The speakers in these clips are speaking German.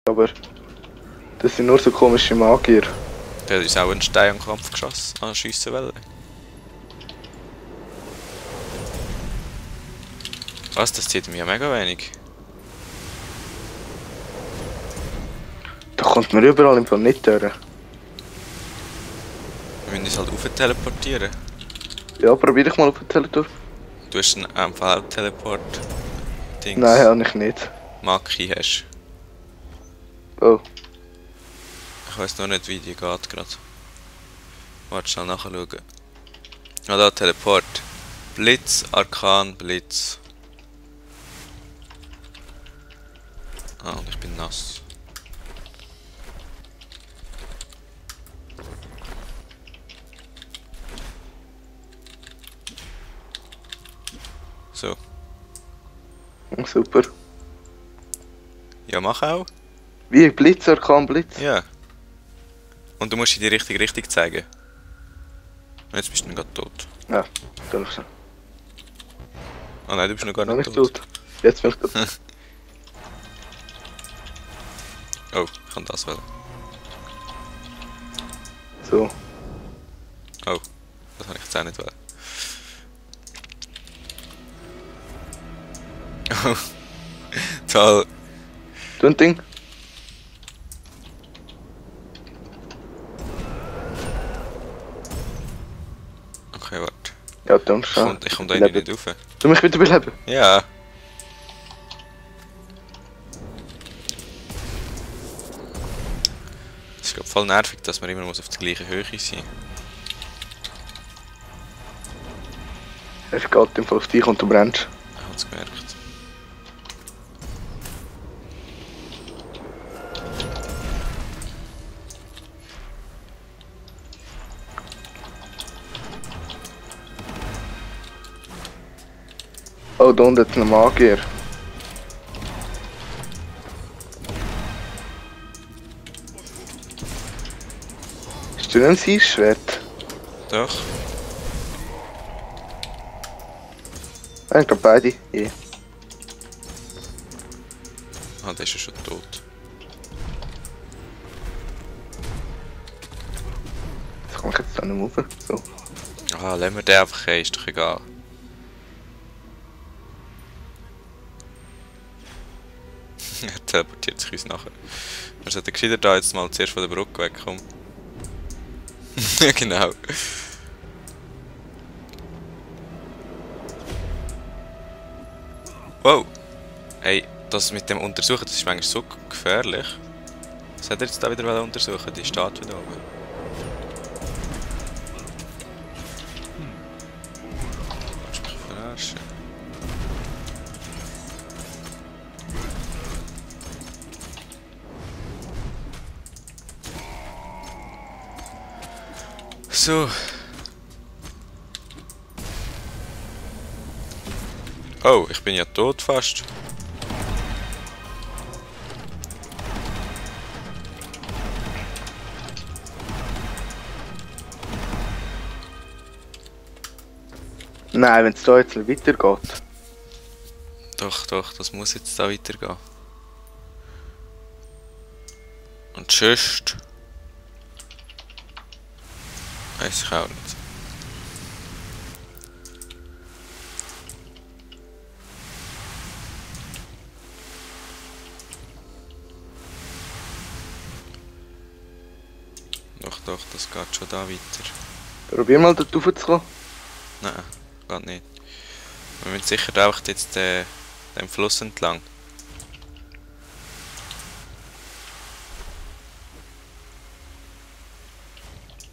Aber das sind nur so komische Magier. Der hat uns auch einen Stein am Kampf geschossen, schiessen wollen. Was, das zieht mir ja mega wenig. Da kommt man überall im Fall nicht durch. Wir müssen uns halt rauf teleportieren. Ja, probier ich mal auf den Teletor. Du hast einen MV-Teleport-Dings. Nein, habe ich nicht. Maki hast. Oh. Ich weiss noch nicht, wie die geht gerade. Warte, schnell nachschauen. Ah, da Teleport. Blitz, Arkan, Blitz. Ah, und ich bin nass. So. Super. Ja, mach auch. Wie Blitz, Arkan, Blitz? Ja. Und du musst in die richtige Richtung zeigen. Und jetzt bist du gerade tot. Ja, dann ist er. Oh nein, du bist noch gar Noch nicht nicht tot. tot. Jetzt bin ich tot. Oh, ich kann das wählen. So. Oh, das kann ich jetzt auch nicht wählen. Oh, toll. Du ein Ding? Okay, warte. Ja, dann schon. Ich komm da irgendwie nicht rauf. Du mich wieder beleben? Ja. Es ist glaub voll nervig, dass man immer muss auf der gleichen Höhe sein. Er geht im Fall auf dich und du brennst. Ich hab's gemerkt. Oh, da unten hat ein Magier. Ist du ein Seilschwert? Doch. Ich glaube beide. Ja. Ah, der ist ja schon tot. Das komme ich jetzt da nicht mehr rauf. So. Ah, lassen wir den einfach rein, ist doch egal. Er teleportiert sich uns nachher. Wir sollten gescheiter da jetzt mal zuerst von der Brücke wegkommen. Ja, genau. Wow! Hey, das mit dem Untersuchen, das ist manchmal so gefährlich. Was hat er jetzt da wieder untersuchen? Die steht wieder oben. Kannst du mich verarschen? So. Oh, ich bin ja tot fast. Nein, wenn es da jetzt nicht weitergeht. Doch, doch, das muss jetzt da weitergehen. Und sonst... Weiss ich auch nicht. Doch, doch, das geht schon da weiter. Probier mal dort rauf zu kommen. Nein, geht nicht. Wir müssen sicher auch jetzt den Fluss entlang.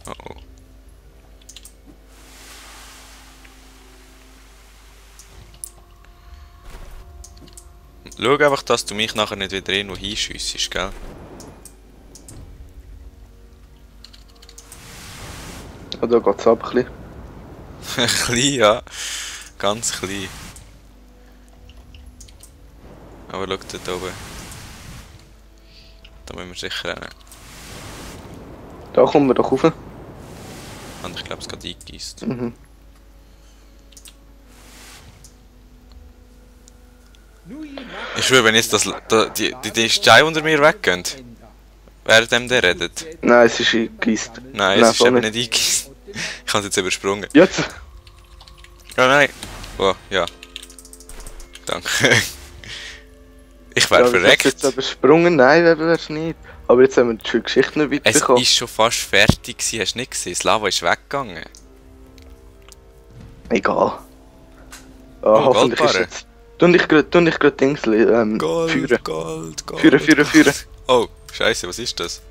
Oh oh. Schau einfach, dass du mich nachher nicht wieder irgendwo hinschiessest, gell? Ja, da geht es ab ein bisschen. Klein, ja. Ganz klein. Aber schau dort oben. Da müssen wir sicher rennen. Da kommen wir doch rauf. Und ich glaube, es geht eingegeist. Mhm. Nu je mag Ich schwöre, wenn jetzt die Steine unter mir weggehen, während der redet. Nein, es ist eingegeist. Nein, es ist eben nicht eingegeist. Ich habe es jetzt übersprungen. Jetzt! Oh nein! Oh, ja. Danke. Ich wäre verreckt. Jetzt übersprungen? Nein, wär's nicht. Aber jetzt haben wir die Geschichte nicht Es weiterbekommen. ist schon fast fertig gewesen, hast du nicht gesehen? Das Lava ist weggegangen. Egal. Oh, hoffentlich ist Goldbarre. jetzt... Tu nicht gerade Dingsli, führen. Gold. Führen. Oh, scheiße, was ist das?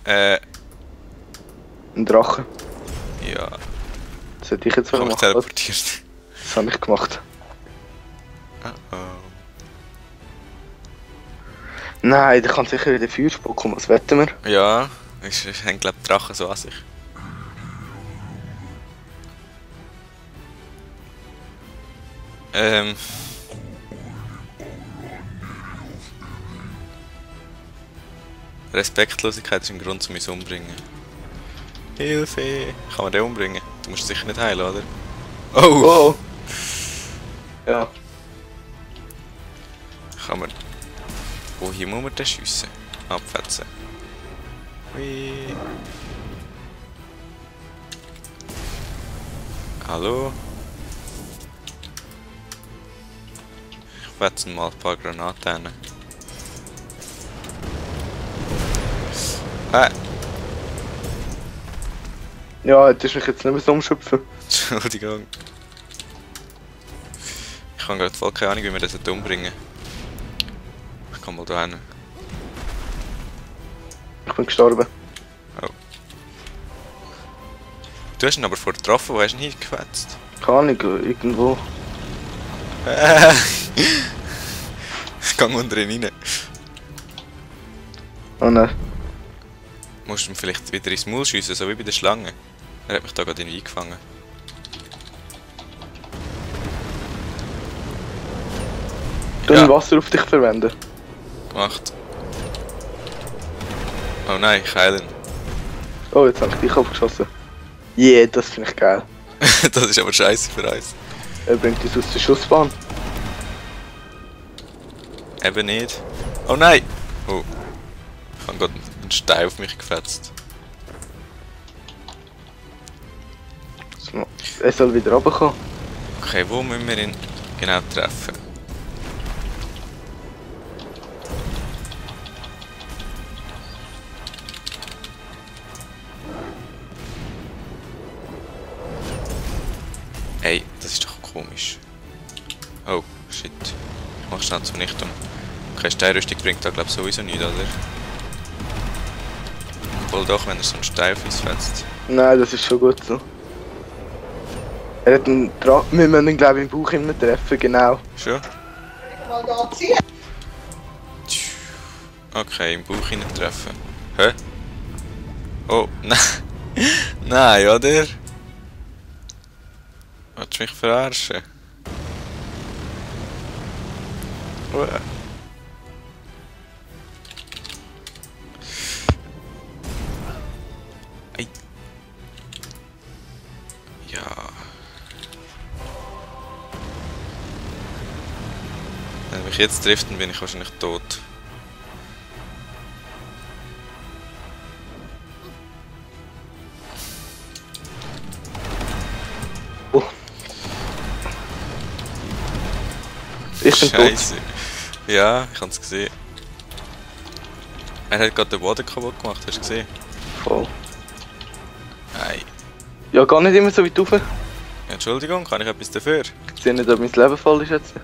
Ein Drache. Ja. Das hätte ich jetzt Ich habe mal mich machen. teleportiert. Das habe ich gemacht. Oh. Nein, der kann sicher wieder Feuer spucken. Was wetten wir? Ja, ich hängt glaube Drachen so an sich. Respektlosigkeit ist ein Grund, um mich umbringen. Hilfe! Kann man den umbringen? Du musst sicher nicht heilen, oder? Oh! Oh! Ja. Kann man... Wohin muss man den schiessen? Abfetzen. Hui. Hallo? Ich fetze mal ein paar Granaten hin. Ja, hättest du mich jetzt nicht mehr so umschöpfen. Entschuldigung. Ich habe gerade voll keine Ahnung, wie wir das umbringen. Ich kann mal da hin. Ich bin gestorben. Du hast ihn aber vor getroffen, wo hast du ihn hingefetzt? Keine Ahnung, irgendwo. Ich gang unter ihn rein. Oh nein. Musst du ihm vielleicht wieder ins Maul schiessen, so wie bei der Schlange. Er hat mich da gerade eingefangen. Dann Wasser auf dich verwenden. Gemacht. Oh nein, ich heile ihn. Oh, jetzt habe ich dich aufgeschossen. Yeah, das finde ich geil. Das ist aber scheiße für uns. Er bringt uns aus der Schussbahn. Eben nicht. Oh nein! Oh. Ich habe gerade einen Stein auf mich gefetzt. So, er soll wieder runterkommen. Okay, wo müssen wir ihn genau treffen? Ey, das ist doch komisch. Oh, shit. Ich mach schnell zur Vernichtung. Okay, Steinrüstung bringt da glaube ich sowieso nichts, oder? Obwohl doch, wenn er so einen Stein auf uns fetzt. Nein, das ist schon gut so. Er hat einen Drache. Wir müssen ihn glaube ich im Bauch immer treffen, genau. Schon? Okay, im Bauch hinein treffen. Hä? Oh, nein. Nein, oder? Willst du mich verarschen? Ei. Ja. Wenn er mich jetzt trifft, dann bin ich wahrscheinlich tot. Oh. Ich bin tot. Scheiße. Ja, ich hab's gesehen. Er hat gerade den Boden kaputt gemacht, hast du gesehen? Voll. Nein. Ja, gar nicht immer so weit rauf. Entschuldigung, kann ich etwas dafür? Ich sehe nicht, ob mein Leben voll ist jetzt.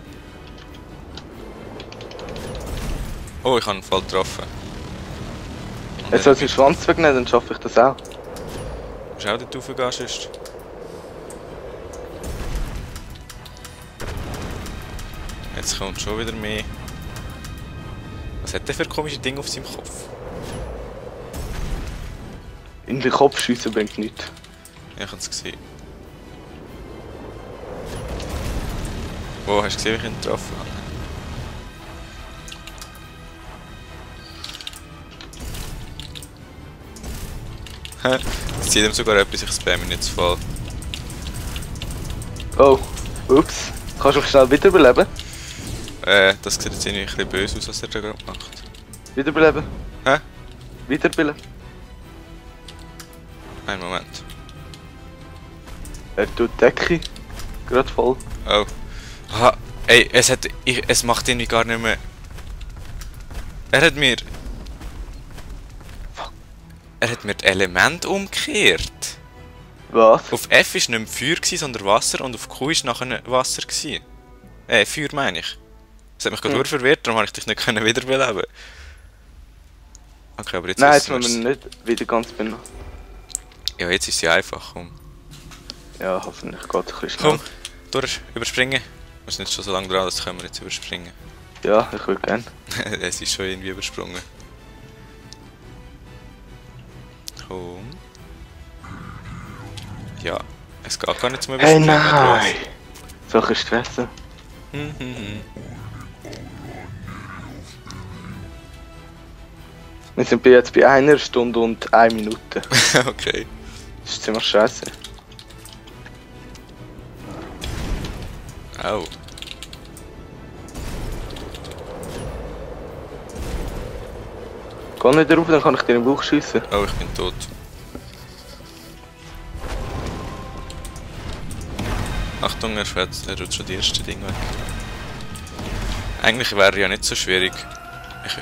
Oh, ich habe einen Fall getroffen. Und Er soll seinen Schwanz wegnehmen, dann schaffe ich das auch. musst du auch dort raufgehen, sonst. Jetzt kommt schon wieder mehr. Was hat der für komische Dinge auf seinem Kopf? In den Kopf schiessen bringt nichts. Ja, ich habe es gesehen. Wo, hast du gesehen, wie ich ihn getroffen habe? Jetzt zieht ihm sogar etwas, ich spamme ihn jetzt voll. Oh, ups. Kannst du mich schnell wiederbeleben? Das sieht jetzt irgendwie ein bisschen böse aus, was er da gerade macht. Wiederbeleben? Hä? Wiederbeleben? Einen Moment. Er tut die Decke gerade voll. Oh. Aha. Ey, es macht irgendwie gar nicht mehr... Er hat mir das Element umgekehrt. Was? Auf F war nicht mehr Feuer, sondern Wasser und auf Q war nachher Wasser. Feuer meine ich. Das hat mich gerade verwirrt, darum konnte ich dich nicht wiederbeleben. Okay, aber jetzt Nein, wissen jetzt müssen wir nicht wieder ganz benutzen. Ja, jetzt ist sie einfach. Komm, Ja, hoffentlich geht es ein bisschen schnell. komm durch, überspringen. Wir sind jetzt schon so lange dran, das können wir jetzt überspringen. Ja, ich würde gerne. Es ist schon irgendwie übersprungen. Komm. Ja, es geht gar nicht zum Hey, Überspringen. nein! Solche Stressen. Wir sind jetzt bei 1 Stunde und 1 Minute. Okay. Das ist ziemlich scheiße. Au. Geh nicht drauf, dann kann ich dir in den Bauch schiessen. Oh, ich bin tot. Achtung, er tut schon die ersten Dinge weg. Eigentlich wäre er ja nicht so schwierig.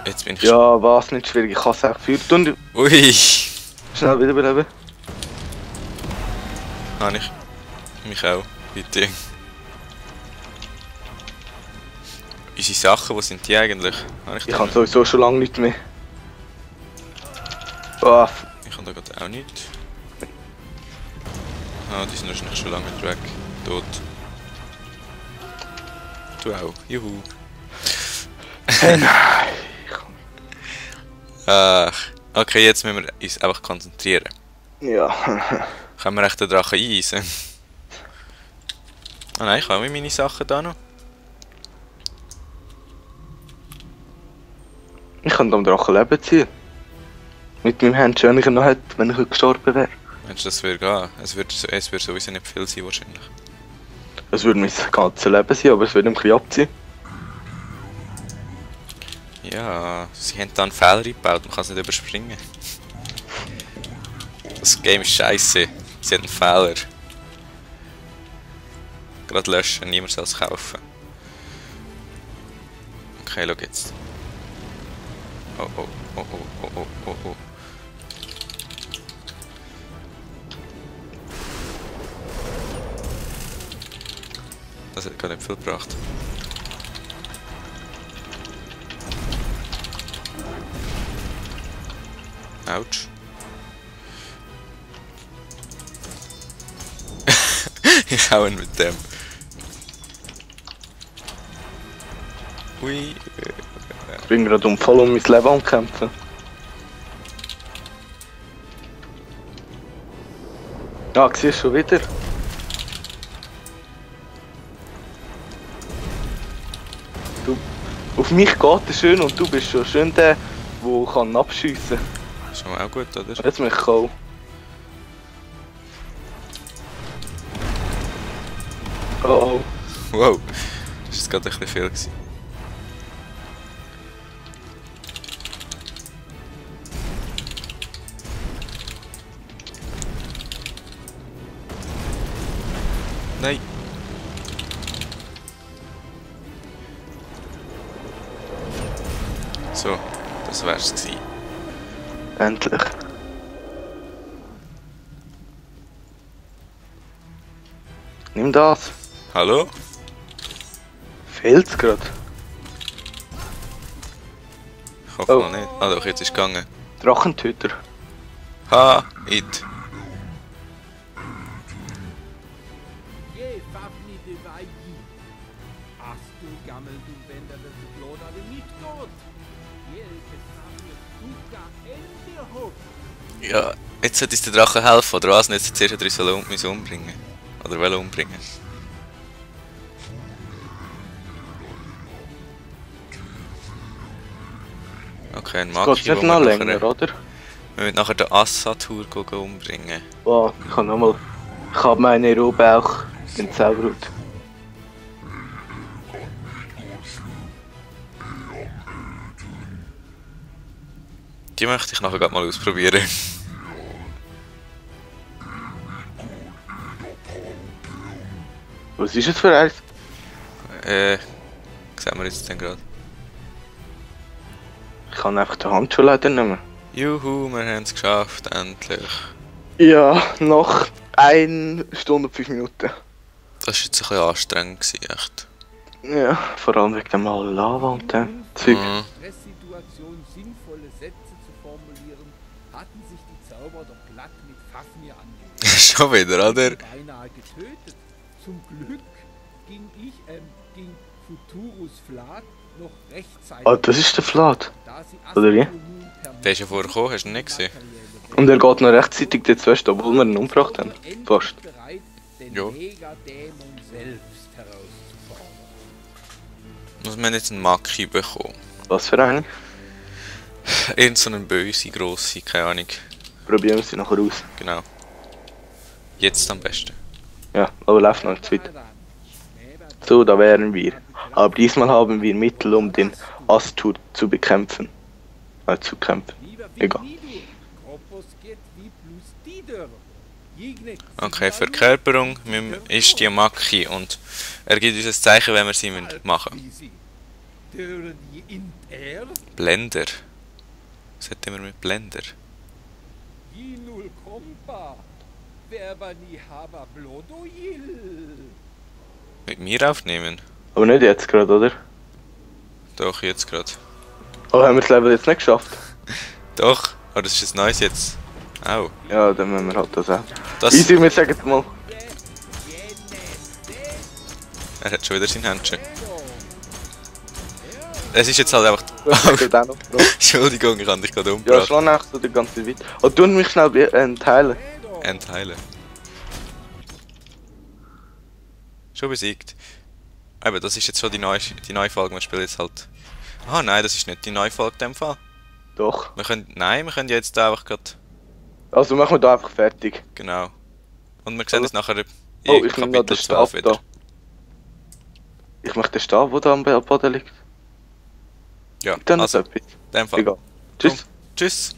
Jetzt bin ich Ja, was nicht schwierig, ich kann es auch für Stunden. Ui! Schnell wiederbeleben. Habe ich. Mich auch, bitte. Unsere Sachen, wo sind die eigentlich? Ich habe sowieso schon lange nicht mehr. Oh, Ich habe da gerade auch nicht. Ah, die sind wahrscheinlich schon lange weg. Tot. Du auch. Juhu. hey, nein! Ach. Okay, jetzt müssen wir uns einfach konzentrieren. Ja. Können wir echt den Drachen eisen? Ah nein, ich habe meine Sachen da noch. Ich kann am Drachen Leben ziehen. Mit meinem Händchen, wenn ich ihn noch hätte, wenn ich gestorben wäre. Meinst du, das würde gehen? Es wird sowieso nicht viel sein, wahrscheinlich. Es würde mein ganzes Leben sein, aber es würde ein bisschen abziehen. Ja, sie haben da einen Fehler eingebaut, man kann es nicht überspringen. Das Game ist scheiße. Sie haben einen Fehler. Gerade löschen, niemand soll es kaufen. Okay, schau jetzt. Oh oh, oh oh, oh oh, oh oh. Das hat gar nicht viel gebracht. Autsch. Ich hau ihn mit dem. Hui. Ich bin gerade voll um mein Leben am Kämpfen. Ja, siehst du schon wieder? Du, auf mich geht es schön und du bist schon schön der, der abschiessen kann. Das ist schon mal auch gut, oder? Jetzt bin ich gekommen. Oh oh. Wow. Das ist gerade ein bisschen viel gewesen. Nein. So, das wär's gewesen. Endlich. Nimm das. Hallo? Fehlt's gerade? Ich hoffe Oh. noch nicht. Ah doch, jetzt ist es gegangen. Drachentöter. Ha, it. Je Fafni de Vaigi. Hast du gammel du Bänder des Bloda de Mitgot? Je Fafni Duka Ende hoch. Ja, jetzt sollte uns der Drache helfen, oder was? Jetzt zuerst hat er uns umbringen. Oder will umbringen. Okay, ein Es Maki, geht nicht noch länger, oder? Wir müssen nachher den Assatur umbringen. Wow, ich habe nochmal. Ich habe meine Rohbauch in Zauberhut. Die möchte ich nachher gerade mal ausprobieren. Was ist es für eins? Sehen wir jetzt dann gerade. Ich kann einfach den Handschuh leider nehmen. Juhu, wir haben es geschafft, endlich. Ja, nach 1 Stunde und 5 Minuten. Das war jetzt ein bisschen anstrengend gewesen, echt. Ja, vor allem wegen dem allen Lava und dem Zeug. Mhm. Stresssituation sinnvolle Sätze zu formulieren, hatten sich die Zauberer doch glatt mit Fafnir angegeben. Schon wieder, oder? Beinahe getötet. Zum Glück ging Futurus Flat noch rechtzeitig. Ah, das ist der Flat. Da sie Oder wie? Astur nun per Der ist ja vorher gekommen, hast du ihn nicht gesehen? Und er geht noch rechtzeitig dort zuerst, obwohl wir ihn umgebracht haben. Fast. bereit, den Jo. Megadämon selbst herauszufordern. Also wir haben jetzt einen Maki bekommen. Was für eine? Irgend so einen böse, grosse, keine Ahnung. Probieren wir sie nachher aus. Genau. Jetzt am besten. Ja, aber läuft noch zu weit. So, da wären wir. Aber diesmal haben wir Mittel, um den Astur zu bekämpfen. Zu kämpfen. Egal. Okay, Verkörperung ist die Maki und er gibt uns ein Zeichen, wenn wir sie machen. Blender. Was hätten wir mit Blender? Mit mir aufnehmen? Aber nicht jetzt gerade, oder? Doch, jetzt gerade. Aber haben wir das Level jetzt nicht geschafft? Doch, aber das ist ein neues jetzt. Au. Ja, dann müssen wir halt das auch. Das, Easy, wir sagen mal. er hat schon wieder sein Händchen. Es ist jetzt halt einfach... Entschuldigung, ich habe dich gerade Ja, umgebracht. schon echt so die ganze Zeit. Oh, tu mich schnell entheilen. Entheilen. Schon besiegt. Aber das ist jetzt schon die neue Folge, wir spielen jetzt halt... Ah nein, das ist nicht die neue Folge in dem Fall. Doch. Wir können... Nein, wir können jetzt einfach gerade... Also machen wir da einfach fertig. Genau. Und wir sehen uns nachher in Oh, ich nehme noch Kapitel den Stab 12 wieder. da. Ich möchte den Stab, der da am Boden liegt. Ja, Dann also, etwas. in dem Fall. Egal. Tschüss. Tschüss.